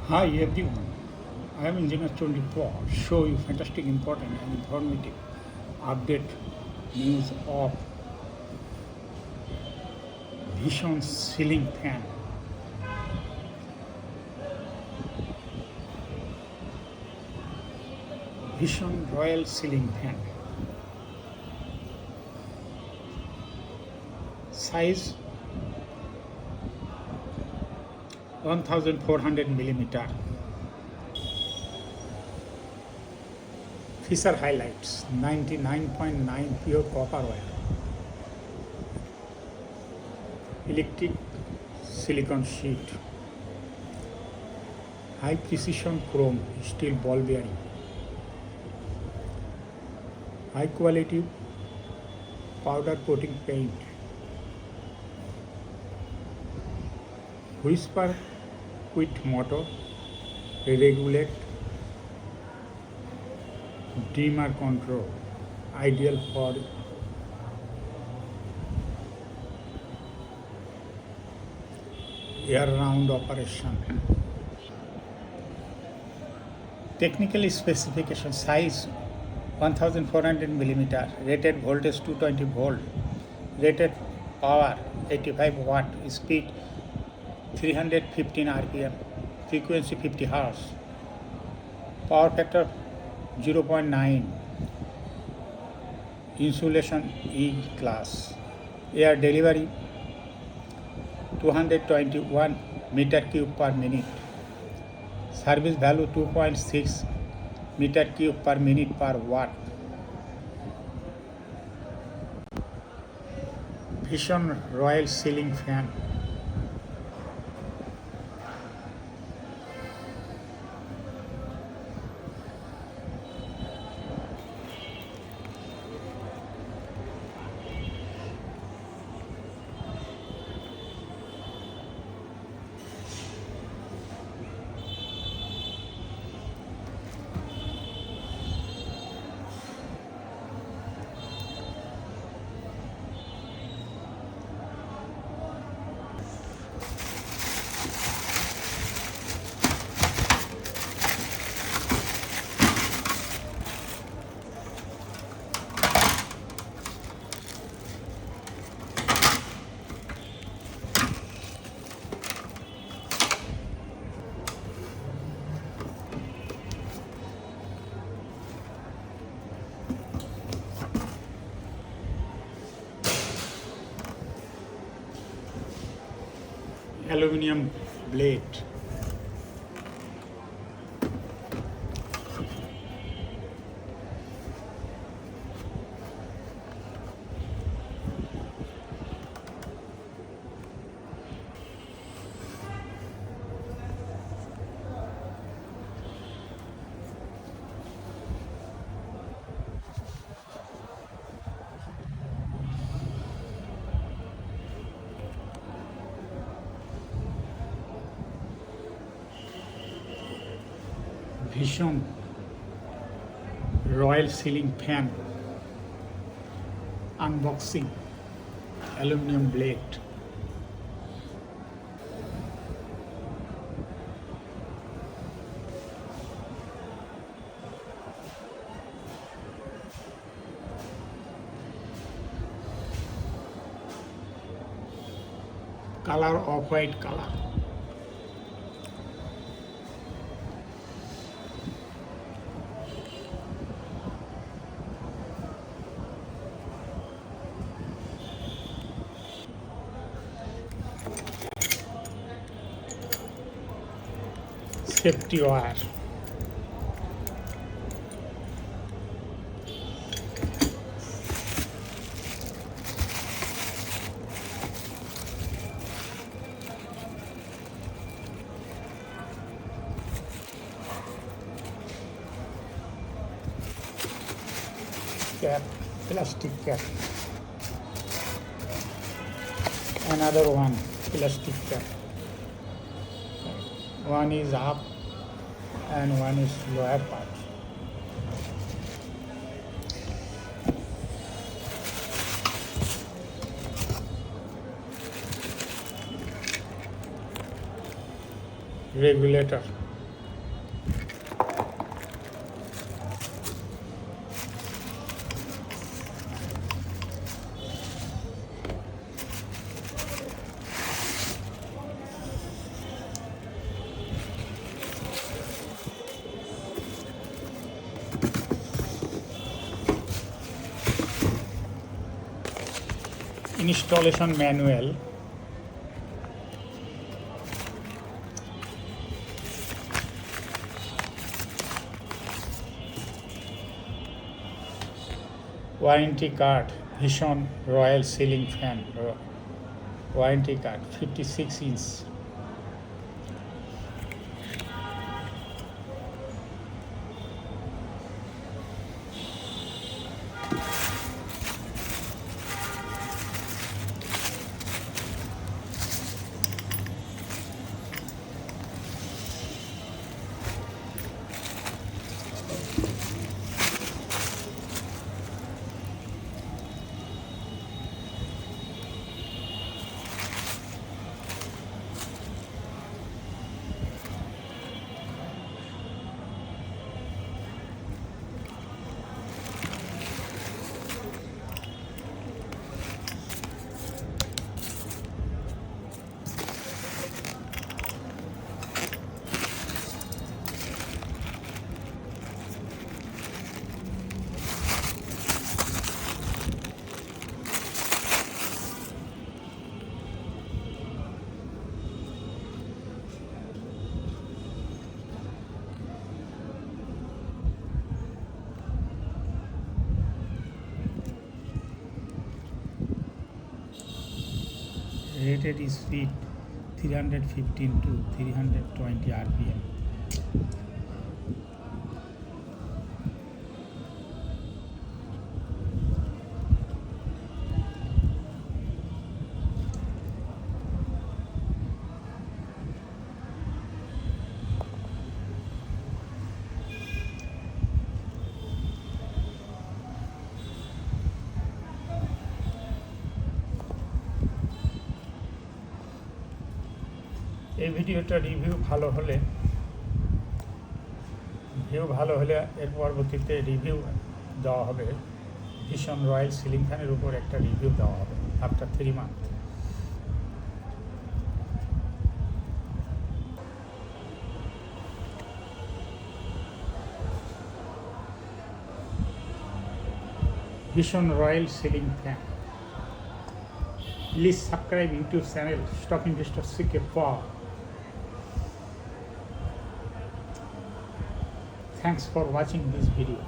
Hi everyone, I am Engineer 24. Show you fantastic, important and informative update news of Vision ceiling fan. Vision Royal ceiling fan. Size 1400 millimeter. Feature highlights 99.9 pure copper wire. Electric silicon sheet. High precision chrome steel ball bearing. High quality powder coating paint. Whisper with motor. Regulate dimmer control. Ideal for year-round operation. Technical specification size 1400 millimeter, rated voltage 220 volt, rated power 85 watt, speed 315 rpm, frequency 50 Hz, power factor 0.9, insulation E class, air delivery 221 meter cube per minute, service value 2.6 meter cube per minute per watt. Vision Royal ceiling fan. Aluminum blade. Vision Royal ceiling fan. Unboxing. Aluminum blade. Color of white color. Safety wire. Cap, plastic cap. Another one, plastic cap. One is up and one is lower part. Regulator. installation manual. Warranty card, Vision Royal Ceiling Fan, warranty card, 56 inch. Rated speed 315 to 320 RPM. এই ভিডিওটা review ভালো হলে এর পরবর্তীতে review দেওয়া হবে। Vision royal ceiling ফ্যানের উপর একটা রিভিউ দেওয়া হবে after 3 month. Vision royal ceiling fan. Please subscribe YouTube channel Stock Investor CK Paul. Thanks for watching this video.